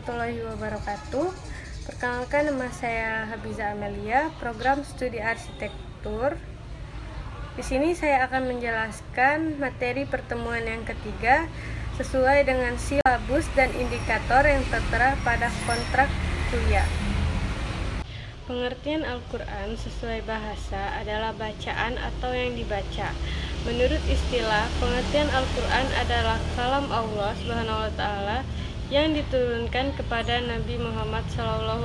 warahmatullahi wabarakatuh. Perkenalkan, nama saya Habiza Amelia, program studi arsitektur. Di sini saya akan menjelaskan materi pertemuan yang ketiga sesuai dengan silabus dan indikator yang tertera pada kontrak kuliah. Pengertian Al-Quran sesuai bahasa adalah bacaan atau yang dibaca. Menurut istilah, pengertian Al-Quran adalah kalam Allah SWT yang diturunkan kepada Nabi Muhammad SAW.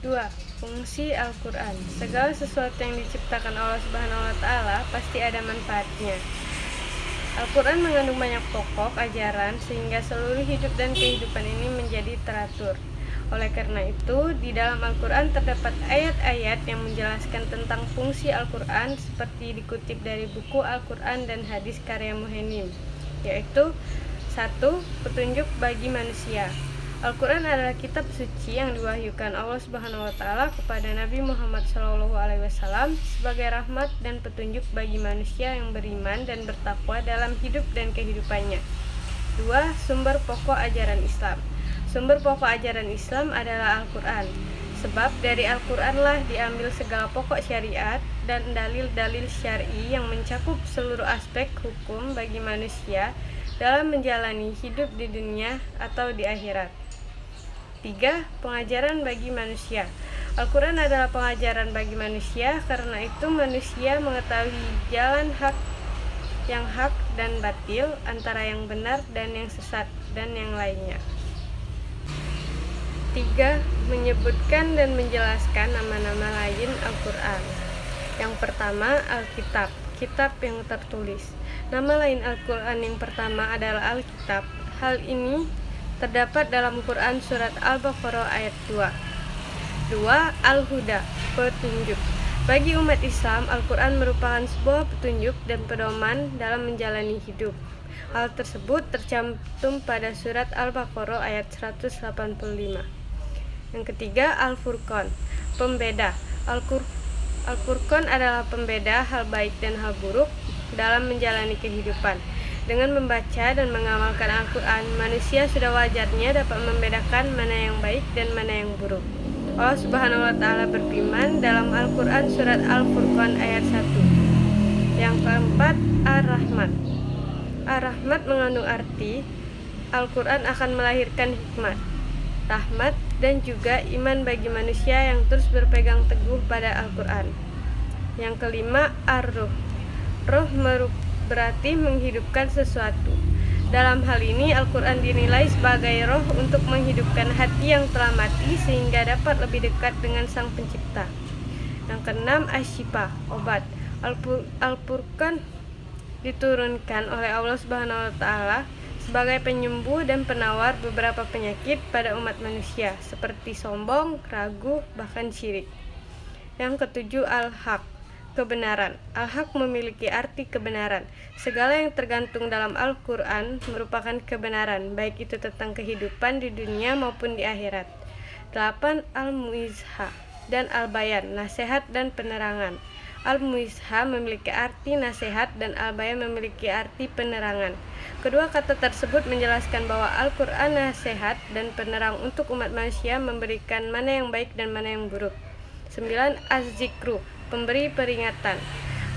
2. Fungsi Al-Quran. Segala sesuatu yang diciptakan Allah SWT pasti ada manfaatnya. Al-Quran mengandung banyak pokok ajaran sehingga seluruh hidup dan kehidupan ini menjadi teratur. Oleh karena itu, di dalam Al-Quran terdapat ayat-ayat yang menjelaskan tentang fungsi Al-Quran seperti dikutip dari buku Al-Quran dan hadis karya Muhaimin, yaitu 1. Petunjuk bagi manusia. Al-Quran adalah kitab suci yang diwahyukan Allah SWT kepada Nabi Muhammad SAW sebagai rahmat dan petunjuk bagi manusia yang beriman dan bertakwa dalam hidup dan kehidupannya. 2. Sumber pokok ajaran Islam. Sumber pokok ajaran Islam adalah Al-Quran, sebab dari Al-Quranlah diambil segala pokok syariat dan dalil-dalil syar'i yang mencakup seluruh aspek hukum bagi manusia dalam menjalani hidup di dunia atau di akhirat. 3. Pengajaran bagi manusia. Al-Quran adalah pengajaran bagi manusia, karena itu manusia mengetahui jalan yang hak dan batil, antara yang benar dan yang sesat, dan yang lainnya. 3. Menyebutkan dan menjelaskan nama-nama lain Al-Quran. Yang pertama, Alkitab, kitab yang tertulis. Nama lain Al-Quran yang pertama adalah Alkitab. Hal ini terdapat dalam Quran surat Al-Baqarah ayat 2. 2. Al-Huda, petunjuk. Bagi umat Islam, Al-Quran merupakan sebuah petunjuk dan pedoman dalam menjalani hidup. Hal tersebut tercantum pada surat Al-Baqarah ayat 185. Yang ketiga, Al-Furqan, pembeda. Al-Furqan adalah pembeda hal baik dan hal buruk dalam menjalani kehidupan. Dengan membaca dan mengamalkan Al-Quran, manusia sudah wajarnya dapat membedakan mana yang baik dan mana yang buruk. Allah Subhanahu wa Ta'ala berfirman dalam Al-Quran surat Al-Furqan ayat 1. Yang keempat, Ar-Rahman. Ar-Rahmat mengandung arti Al-Quran akan melahirkan hikmat, rahmat, dan juga iman bagi manusia yang terus berpegang teguh pada Al-Quran. Yang kelima, Ar-Ruh. Roh berarti menghidupkan sesuatu. Dalam hal ini, Al-Quran dinilai sebagai roh untuk menghidupkan hati yang telah mati sehingga dapat lebih dekat dengan Sang Pencipta. Yang keenam, Asy-Syifa, obat. Al-Furqan diturunkan oleh Allah Subhanahu wa Ta'ala sebagai penyembuh dan penawar beberapa penyakit pada umat manusia, seperti sombong, ragu, bahkan syirik. Yang ketujuh, Al-Haq, kebenaran. Al-Haq memiliki arti kebenaran. Segala yang tergantung dalam Al-Quran merupakan kebenaran, baik itu tentang kehidupan di dunia maupun di akhirat. 8. Al-Mu'izhah dan Al-Bayan, nasihat dan penerangan. Al-Mu'izhah memiliki arti nasihat dan Al-Bayan memiliki arti penerangan. Kedua kata tersebut menjelaskan bahwa Al-Quran nasihat dan penerang untuk umat manusia, memberikan mana yang baik dan mana yang buruk. 9. Az-Zikru, pemberi peringatan.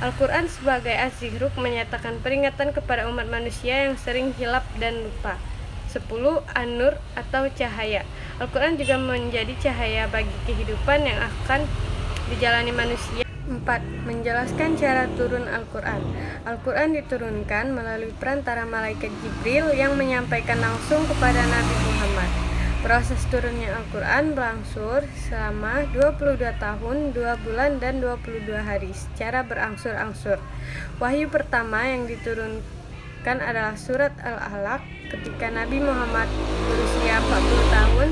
Al-Quran sebagai Az-Zikru menyatakan peringatan kepada umat manusia yang sering hilap dan lupa. 10. An-Nur atau cahaya. Al-Quran juga menjadi cahaya bagi kehidupan yang akan dijalani manusia. 4. Menjelaskan cara turun Al-Quran. Al-Quran diturunkan melalui perantara malaikat Jibril yang menyampaikan langsung kepada Nabi Muhammad. Proses turunnya Al-Quran berlangsung selama 22 tahun, 2 bulan, dan 22 hari secara berangsur-angsur. Wahyu pertama yang diturunkan adalah surat Al-Alaq ketika Nabi Muhammad berusia 40 tahun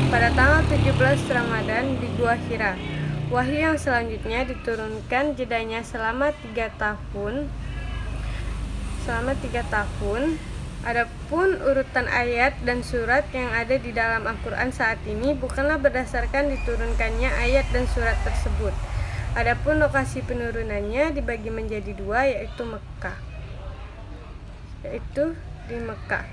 pada tanggal 17 Ramadan di Gua Hira. Wahyu yang selanjutnya diturunkan jedanya selama 3 tahun. Adapun urutan ayat dan surat yang ada di dalam Al-Quran saat ini bukanlah berdasarkan diturunkannya ayat dan surat tersebut. Adapun lokasi penurunannya dibagi menjadi 2, yaitu di Mekah.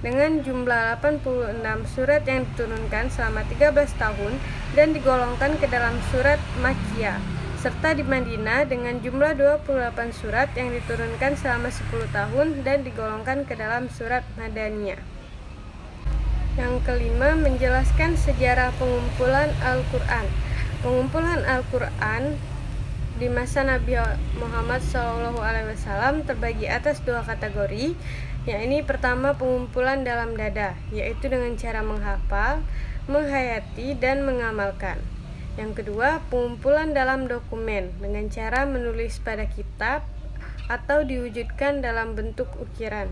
dengan jumlah 86 surat yang diturunkan selama 13 tahun dan digolongkan ke dalam surat Makkiyah, serta di Madinah dengan jumlah 28 surat yang diturunkan selama 10 tahun dan digolongkan ke dalam surat Madaniyah. Yang kelima, menjelaskan sejarah pengumpulan Al-Quran. Pengumpulan Al-Quran di masa Nabi Muhammad SAW terbagi atas dua kategori, yakni pertama pengumpulan dalam dada, yaitu dengan cara menghafal, menghayati, dan mengamalkan. Yang kedua, pengumpulan dalam dokumen dengan cara menulis pada kitab atau diwujudkan dalam bentuk ukiran.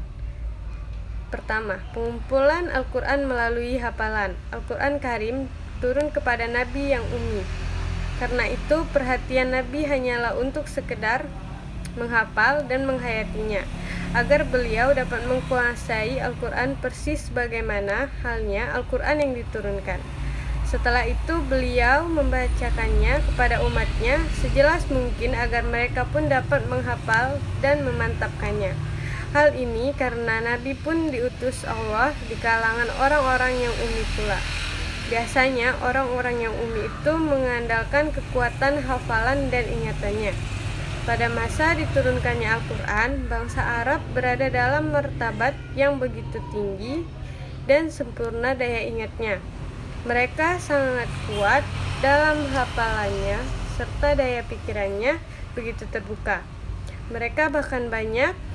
Pertama, pengumpulan Al-Quran melalui hafalan. Al-Quran Karim turun kepada Nabi yang ummi. Karena itu, perhatian Nabi hanyalah untuk sekedar menghafal dan menghayatinya, agar beliau dapat menguasai Al-Quran persis bagaimana halnya Al-Quran yang diturunkan. Setelah itu, beliau membacakannya kepada umatnya sejelas mungkin agar mereka pun dapat menghafal dan memantapkannya. Hal ini karena Nabi pun diutus Allah di kalangan orang-orang yang ummi pula. Biasanya orang-orang yang ummi itu mengandalkan kekuatan hafalan dan ingatannya. Pada masa diturunkannya Al-Quran, bangsa Arab berada dalam martabat yang begitu tinggi dan sempurna daya ingatnya. Mereka sangat kuat dalam hafalannya serta daya pikirannya begitu terbuka. Mereka bahkan banyak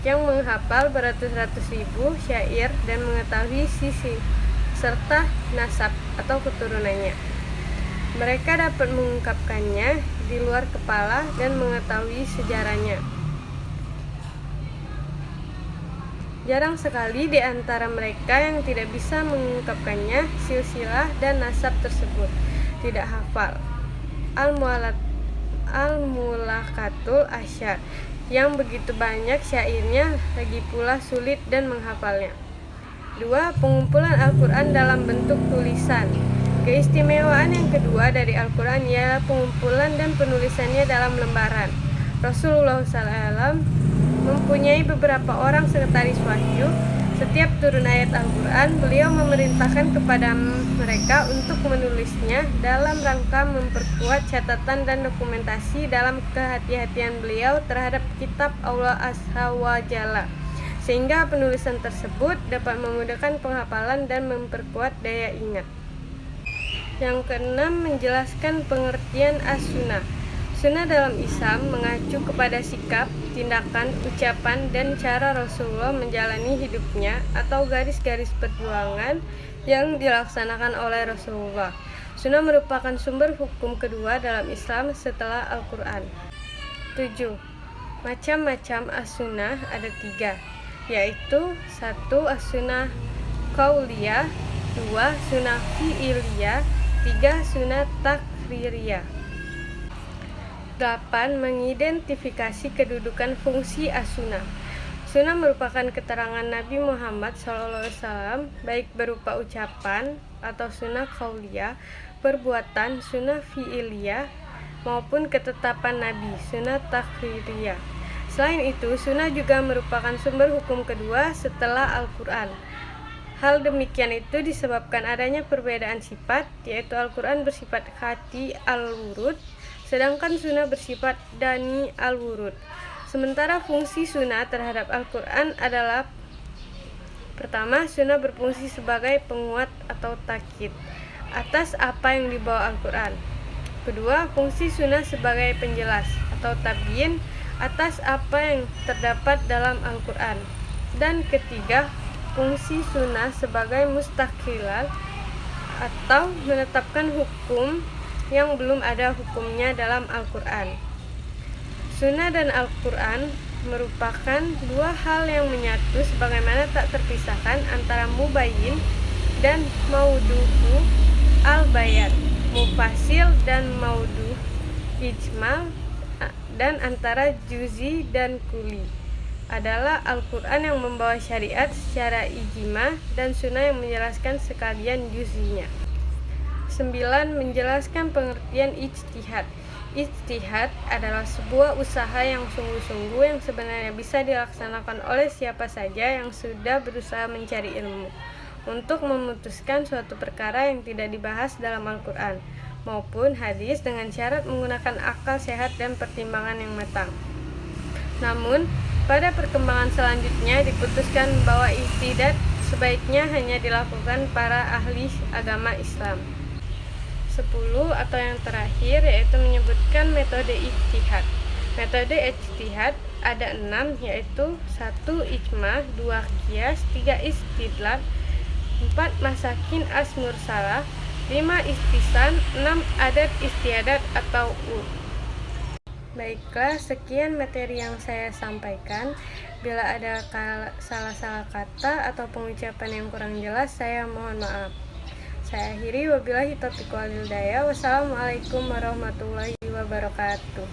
yang menghafal beratus-ratus ribu syair dan mengetahui sisi serta nasab atau keturunannya. Mereka dapat mengungkapkannya di luar kepala dan mengetahui sejarahnya. Jarang sekali di antara mereka yang tidak bisa mengungkapkannya silsilah dan nasab tersebut tidak hafal. Al-Mulakatul Asyar yang begitu banyak syairnya lagi pula sulit dan menghafalnya. 2. Pengumpulan Al-Quran dalam bentuk tulisan. Keistimewaan yang kedua dari Al-Quran ialah pengumpulan dan penulisannya dalam lembaran. Rasulullah SAW mempunyai beberapa orang sekretaris wahyu. Setiap turun ayat Al-Quran, beliau memerintahkan kepada mereka untuk menulisnya dalam rangka memperkuat catatan dan dokumentasi dalam kehati-hatian beliau terhadap kitab Allah Azza wa Jalla, sehingga penulisan tersebut dapat memudahkan penghafalan dan memperkuat daya ingat. Yang keenam, menjelaskan pengertian as-sunnah. Sunnah dalam Islam mengacu kepada sikap, tindakan, ucapan, dan cara Rasulullah menjalani hidupnya atau garis-garis perjuangan yang dilaksanakan oleh Rasulullah. Sunnah merupakan sumber hukum kedua dalam Islam setelah Al-Quran. 7. Macam-macam as-sunnah ada 3, yaitu 1. As-sunnah qauliyah, 2. Sunnah fi'iliyah, 3. Sunnah takririyah. 8. Mengidentifikasi kedudukan fungsi as-sunnah. Sunnah merupakan keterangan Nabi Muhammad SAW, baik berupa ucapan atau sunnah qauliyah, perbuatan sunnah fi'iliyah, maupun ketetapan Nabi, sunnah takririyah. Selain itu, sunnah juga merupakan sumber hukum kedua setelah Al-Quran. Hal demikian itu disebabkan adanya perbedaan sifat, yaitu Al-Quran bersifat khati al-wurud, sedangkan sunnah bersifat dani al-wurud. Sementara fungsi sunnah terhadap Al-Quran adalah: pertama, sunnah berfungsi sebagai penguat atau takkid atas apa yang dibawa Al-Quran. Kedua, fungsi sunnah sebagai penjelas atau tabyin atas apa yang terdapat dalam Al-Quran. Dan ketiga, fungsi sunnah sebagai mustaqilah atau menetapkan hukum yang belum ada hukumnya dalam Al-Quran. Sunnah dan Al-Quran merupakan dua hal yang menyatu sebagaimana tak terpisahkan antara mubayyin dan mauduhu al-bayan, mufasil dan maudu ijmal, dan antara juzi dan kuli. Adalah Al-Quran yang membawa syariat secara ijma dan sunnah yang menjelaskan sekalian juzinya. 9. Menjelaskan pengertian ijtihad. Ijtihad adalah sebuah usaha yang sungguh-sungguh yang sebenarnya bisa dilaksanakan oleh siapa saja yang sudah berusaha mencari ilmu untuk memutuskan suatu perkara yang tidak dibahas dalam Al-Quran maupun hadis dengan syarat menggunakan akal sehat dan pertimbangan yang matang. Namun, pada perkembangan selanjutnya diputuskan bahwa ijtihad sebaiknya hanya dilakukan para ahli agama Islam. 10 atau yang terakhir yaitu menyebutkan metode ijtihad. Metode ijtihad ada 6 yaitu 1 ijma, 2 qiyas, 3 istidlal, 4 masakin as-mursalah, 5 istisan, 6 adat istiadat atau Baiklah, sekian materi yang saya sampaikan. Bila ada salah-salah kata atau pengucapan yang kurang jelas, saya mohon maaf. Saya akhiri, wabillahi taufiq wal hidayah. Wassalamualaikum warahmatullahi wabarakatuh.